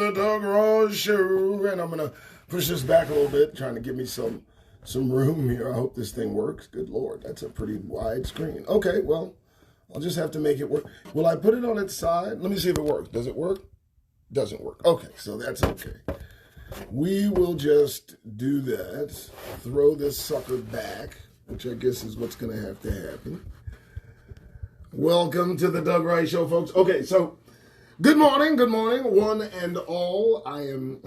the Doug Ross Show, and I'm gonna push this back a little bit, trying to give me some room here. I hope this thing works. Good Lord, that's a pretty wide screen. Okay, well, I'll just have to make it work. Will I put it on its side? Let me see if it works. Does it work? Doesn't work. Okay, so that's okay. We will just do that. Throw this sucker back, which I guess is what's going to happen. Welcome to the Doug Rice Show, folks. Okay, so good morning, one and all. I am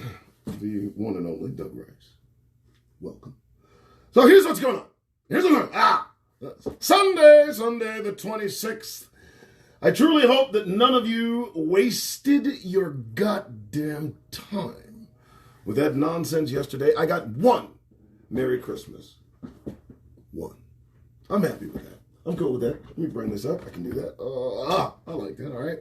the one and only Doug Rice. Welcome. So here's what's going on. Sunday the 26th. I truly hope that none of you wasted your goddamn time with that nonsense yesterday. I got one Merry Christmas. One. I'm happy with that. I'm cool with that. Let me bring this up. I can do that. I like that. All right.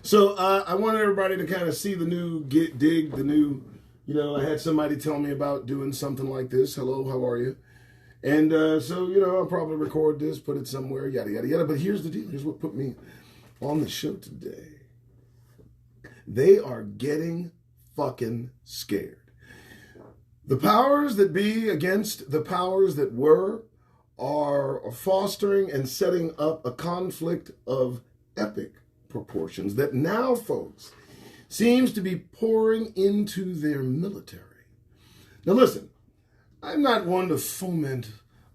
So I wanted everybody to kind of see the new dig, the new, I had somebody tell me about doing something like this. Hello, how are you? And so, I'll probably record this, put it somewhere, yada, yada, yada. But here's the deal. Here's what put me on the show today. They are getting fucking scared. The powers that be against the powers that were are fostering and setting up a conflict of epic proportions that now, folks, seems to be pouring into their military. Now listen, I'm not one to foment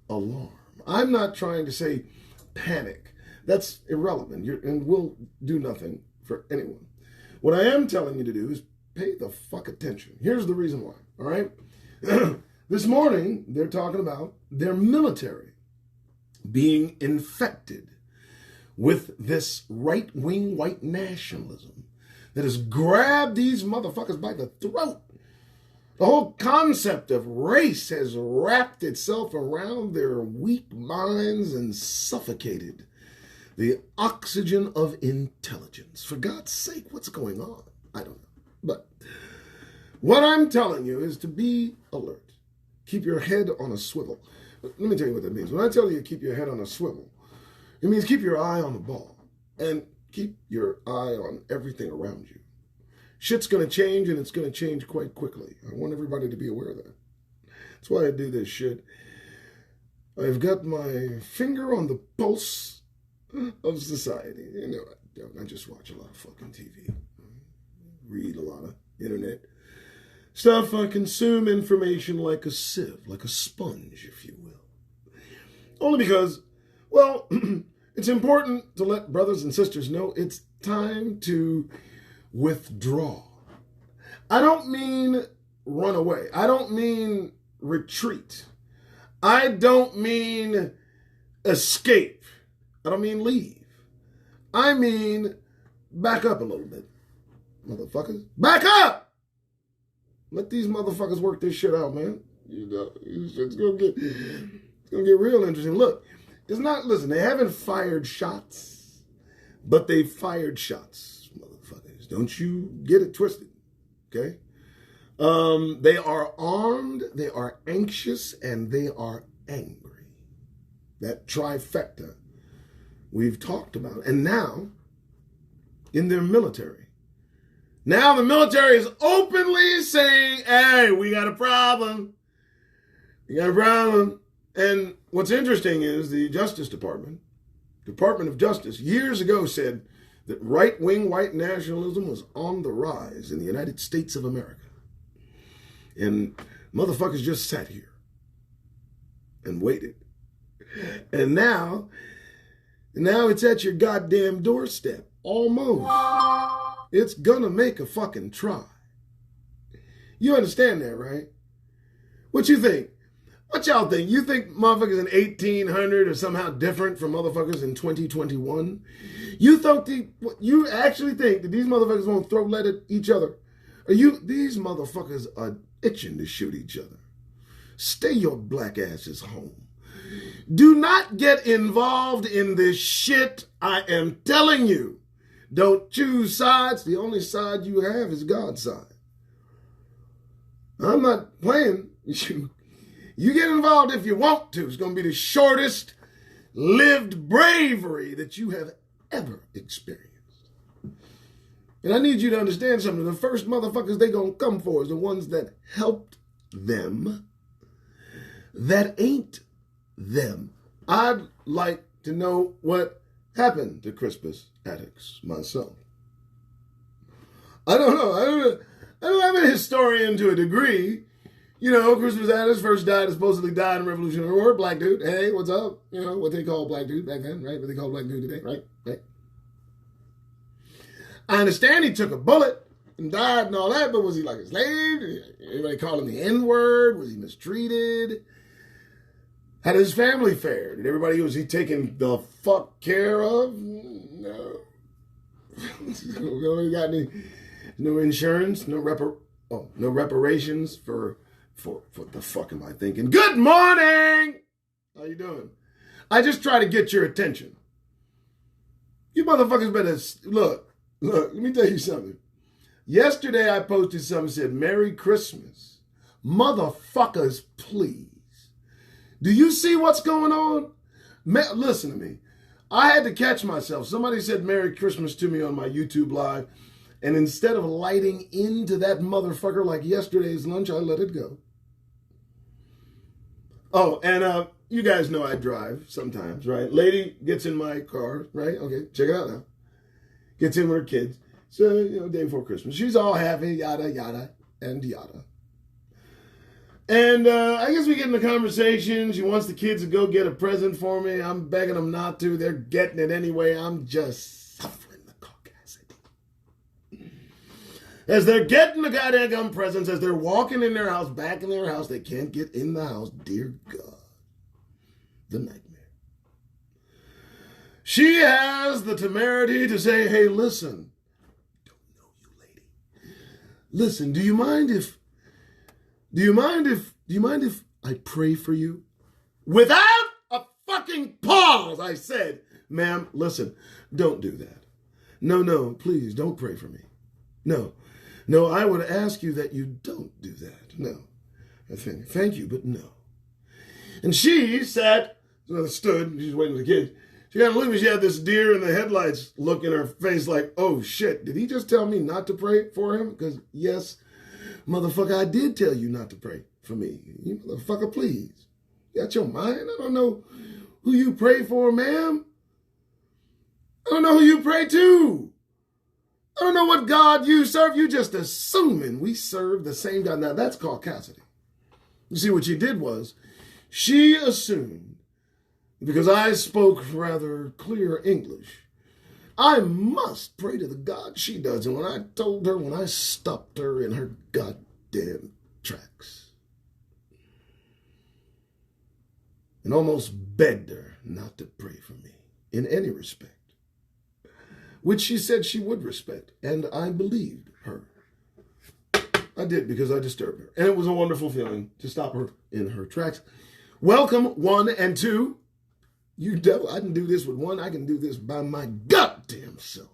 alarm. I'm not trying to say panic. That's irrelevant and will do nothing for anyone. What I am telling you to do is pay the fuck attention. Here's the reason why, all right? This morning, they're talking about their military being infected with this right-wing white nationalism that has grabbed these motherfuckers by the throat. The whole concept of race has wrapped itself around their weak minds and suffocated the oxygen of intelligence. For God's sake, what's going on? I don't know. But what I'm telling you is to be alert. Keep your head on a swivel. Let me tell you what that means. When I tell you keep your head on a swivel, it means keep your eye on the ball and keep your eye on everything around you. Shit's going to change, and it's going to change quite quickly. I want everybody to be aware of that. That's why I do this shit. I've got my finger on the pulse of society. I don't. I just watch a lot of fucking TV. Read a lot of internet stuff. I consume information like a sieve, like a sponge, if you will. Only because, well, it's important to let brothers and sisters know it's time to withdraw. I don't mean run away. I don't mean retreat. I don't mean escape. I don't mean leave. I mean back up a little bit. Motherfuckers, back up! Let these motherfuckers work this shit out, man. It's gonna get real interesting. Look, listen, they haven't fired shots, but they fired shots, motherfuckers. Don't you get it twisted, okay? They are armed, they are anxious, and they are angry. That trifecta we've talked about. And now, in their military, now the military is openly saying, hey, we got a problem. We got a problem. And what's interesting is the Justice Department of Justice, years ago said that right-wing white nationalism was on the rise in the United States of America. And motherfuckers just sat here and waited. And now it's at your goddamn doorstep, almost. It's gonna make a fucking try. You understand that, right? What you think? What y'all think? You think motherfuckers in 1800 are somehow different from motherfuckers in 2021? You actually think that these motherfuckers won't throw lead at each other? These motherfuckers are itching to shoot each other. Stay your black asses home. Do not get involved in this shit. I am telling you. Don't choose sides. The only side you have is God's side. I'm not playing. You get involved if you want to. It's going to be the shortest lived bravery that you have ever experienced. And I need you to understand something. The first motherfuckers they gonna come for is the ones that helped them that ain't them. I'd like to know what happened to Crispus Attucks myself. I don't know. I'm a historian to a degree. You know, Crispus Attucks first supposedly died in the Revolutionary War. Black dude. Hey, what's up? You know, what they call black dude back then, right? What they call black dude today, right? Right. I understand he took a bullet and died and all that, but was he like a slave? Did anybody call him the N-word? Was he mistreated? How did his family fare? Did everybody, was he taken the fuck care of? No. We got any, no insurance, no reparations for what the fuck am I thinking? Good morning! How you doing? I just try to get your attention. You motherfuckers better, look, let me tell you something. Yesterday I posted something that said, Merry Christmas. Motherfuckers, please. Do you see what's going on? Listen to me. I had to catch myself. Somebody said Merry Christmas to me on my YouTube live, and instead of lighting into that motherfucker like yesterday's lunch, I let it go. Oh, and you guys know I drive sometimes, right? Lady gets in my car, right? Okay, check it out now. Gets in with her kids. So, you know, day before Christmas. She's all happy, yada, yada, and yada. And I guess we get into conversation. She wants the kids to go get a present for me. I'm begging them not to. They're getting it anyway. I'm just suffering the caucasity. As they're getting the goddamn presents, as they're walking in their house, back in their house, they can't get in the house. Dear God. The nightmare. She has the temerity to say, hey, listen. I don't know you, lady. Listen, do you mind if I pray for you? Without a fucking pause, I said, ma'am, listen, don't do that. No, please, don't pray for me. No, I would ask you that you don't do that. No. Thank you, but no. And she stood, she's waiting for the kids. She kind of looked at me, she had this deer in the headlights look in her face like, oh shit, did he just tell me not to pray for him? Because yes, motherfucker, I did tell you not to pray for me. You motherfucker, please. You got your mind? I don't know who you pray for, ma'am. I don't know who you pray to. I don't know what God you serve. You just assuming we serve the same God. Now, that's called Cassidy. You see, what she did was, she assumed, because I spoke rather clear English, I must pray to the God she does. And when I stopped her in her goddamn tracks and almost begged her not to pray for me in any respect, which she said she would respect, and I believed her. I did, because I disturbed her. And it was a wonderful feeling to stop her in her tracks. Welcome, 1 and 2. You devil, I can do this with one. I can do this by my goddamn self.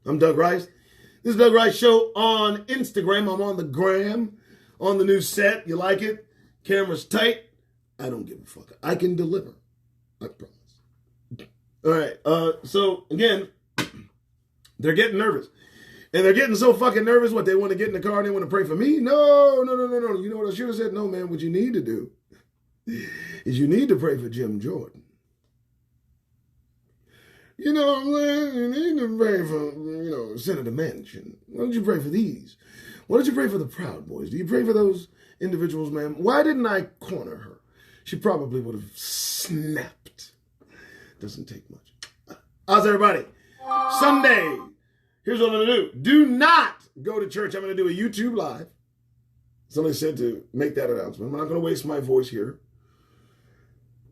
I'm Doug Rice. This is Doug Rice Show on Instagram. I'm on the gram, on the new set. You like it? Camera's tight. I don't give a fuck. I can deliver. I promise. All right. So, again, they're getting nervous. And they're getting so fucking nervous, what, they want to get in the car and they want to pray for me? No. You know what I should have said? No, man, what you need to do is you need to pray for Jim Jordan. You know what I'm saying? You need to pray for, Senator Manchin. Why don't you pray for these? Why don't you pray for the Proud Boys? Do you pray for those individuals, ma'am? Why didn't I corner her? She probably would have snapped. Doesn't take much. How's everybody? Sunday. Here's what I'm going to do. Do not go to church. I'm going to do a YouTube live. Somebody said to make that announcement. I'm not going to waste my voice here.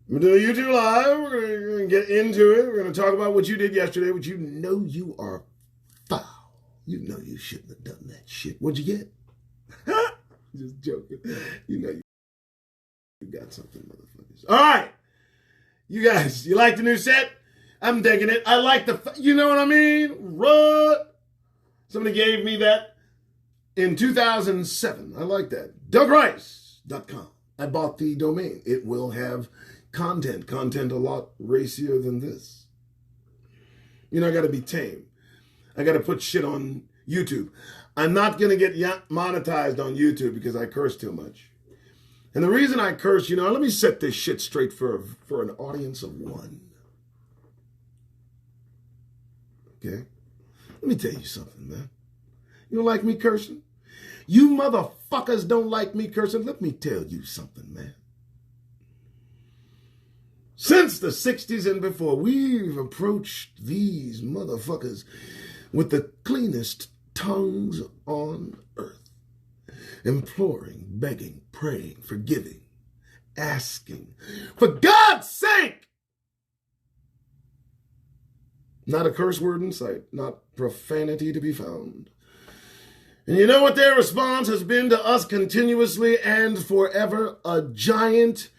I'm going to do a YouTube live. We're going to get into it. We're going to talk about what you did yesterday, which you know you are foul. You know you shouldn't have done that shit. What'd you get? Just joking. You know you got something, motherfuckers. All right. You guys, you like the new set? I'm digging it. I like you know what I mean? What? Somebody gave me that in 2007. I like that. DougRice.com. I bought the domain. It will have content a lot racier than this. I got to be tame. I got to put shit on YouTube. I'm not going to get monetized on YouTube because I curse too much. And the reason I curse, let me set this shit straight for an audience of one. Okay? Let me tell you something, man. You don't like me cursing? You motherfuckers don't like me cursing? Let me tell you something, man. Since the 60s and before, we've approached these motherfuckers with the cleanest tongues on earth. Imploring, begging, praying, forgiving, asking, for God's sake! Not a curse word in sight, not profanity to be found. And you know what their response has been to us continuously and forever? A giant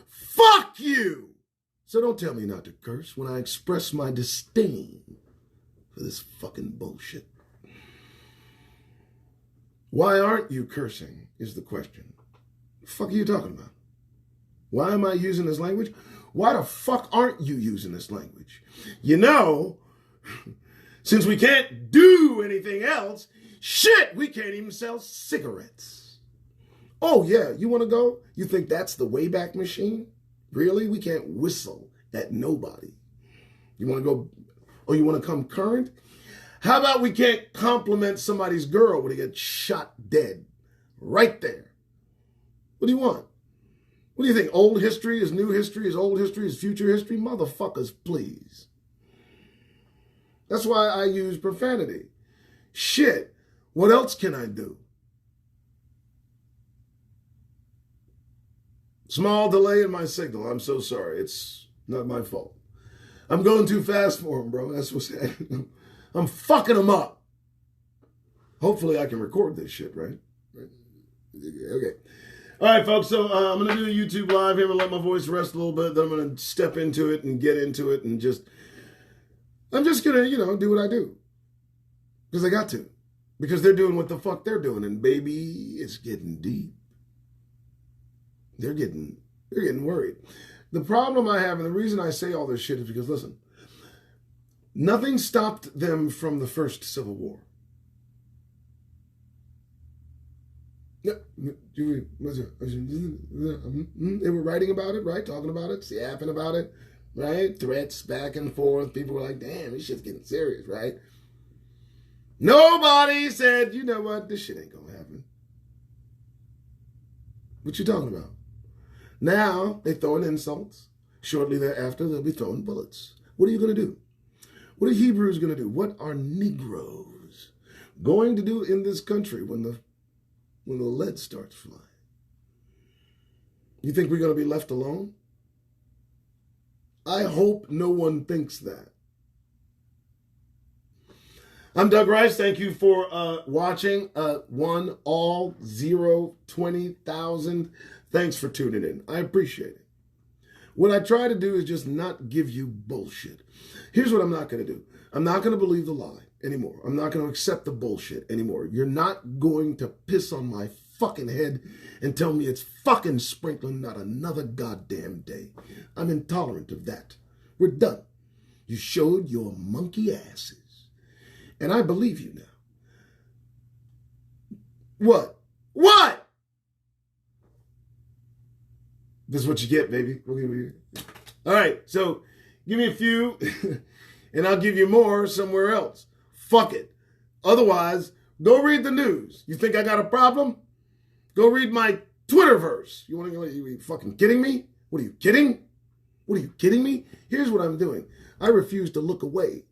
fuck you! So don't tell me not to curse when I express my disdain for this fucking bullshit. Why aren't you cursing is the question. The fuck are you talking about? Why am I using this language? Why the fuck aren't you using this language? Since we can't do anything else, shit, we can't even sell cigarettes. Oh yeah, you want to go? You think that's the Wayback Machine? Really? We can't whistle at nobody. You want to go, or you want to come current? How about we can't compliment somebody's girl when they get shot dead? Right there. What do you want? What do you think? Old history is new history, is old history, is future history? Motherfuckers, please. That's why I use profanity. Shit. What else can I do? Small delay in my signal. I'm so sorry. It's not my fault. I'm going too fast for him, bro. That's what's happening. I'm fucking him up. Hopefully I can record this shit, right? Okay. All right, folks. So I'm going to do a YouTube live here and let my voice rest a little bit. Then I'm going to step into it and get into it and I'm just going to, do what I do. Because I got to. Because they're doing what the fuck they're doing. And baby, it's getting deep. They're getting worried. The problem I have, and the reason I say all this shit is because, listen, nothing stopped them from the first Civil War. They were writing about it, right? Talking about it, yapping about it, right? Threats back and forth. People were like, damn, this shit's getting serious, right? Nobody said, you know what, this shit ain't gonna happen. What you talking about? Now, they're throwing insults. Shortly thereafter, they'll be throwing bullets. What are you going to do? What are Hebrews going to do? What are Negroes going to do in this country when the lead starts flying? You think we're going to be left alone? I hope no one thinks that. I'm Doug Rice. Thank you for watching. 1, all, 0, 20,000. Thanks for tuning in. I appreciate it. What I try to do is just not give you bullshit. Here's what I'm not going to do. I'm not going to believe the lie anymore. I'm not going to accept the bullshit anymore. You're not going to piss on my fucking head and tell me it's fucking sprinkling not another goddamn day. I'm intolerant of that. We're done. You showed your monkey asses. And I believe you now. What? What? This is what you get, baby. All right, so give me a few, and I'll give you more somewhere else. Fuck it. Otherwise, go read the news. You think I got a problem? Go read my Twitterverse. Are you fucking kidding me? What are you kidding? What are you kidding me? Here's what I'm doing. I refuse to look away.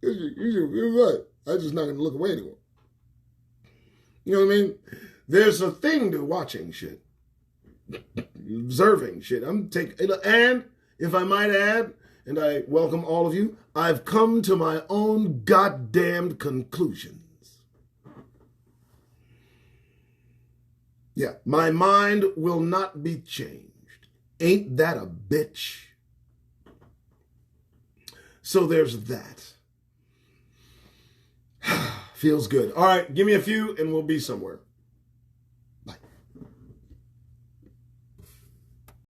You're right. I'm just not going to look away anymore. You know what I mean? There's a thing to watching shit. Observing shit. And if I might add, and I welcome all of you, I've come to my own goddamned conclusions. Yeah, my mind will not be changed. Ain't that a bitch? So there's that. Feels good. All right, give me a few and we'll be somewhere.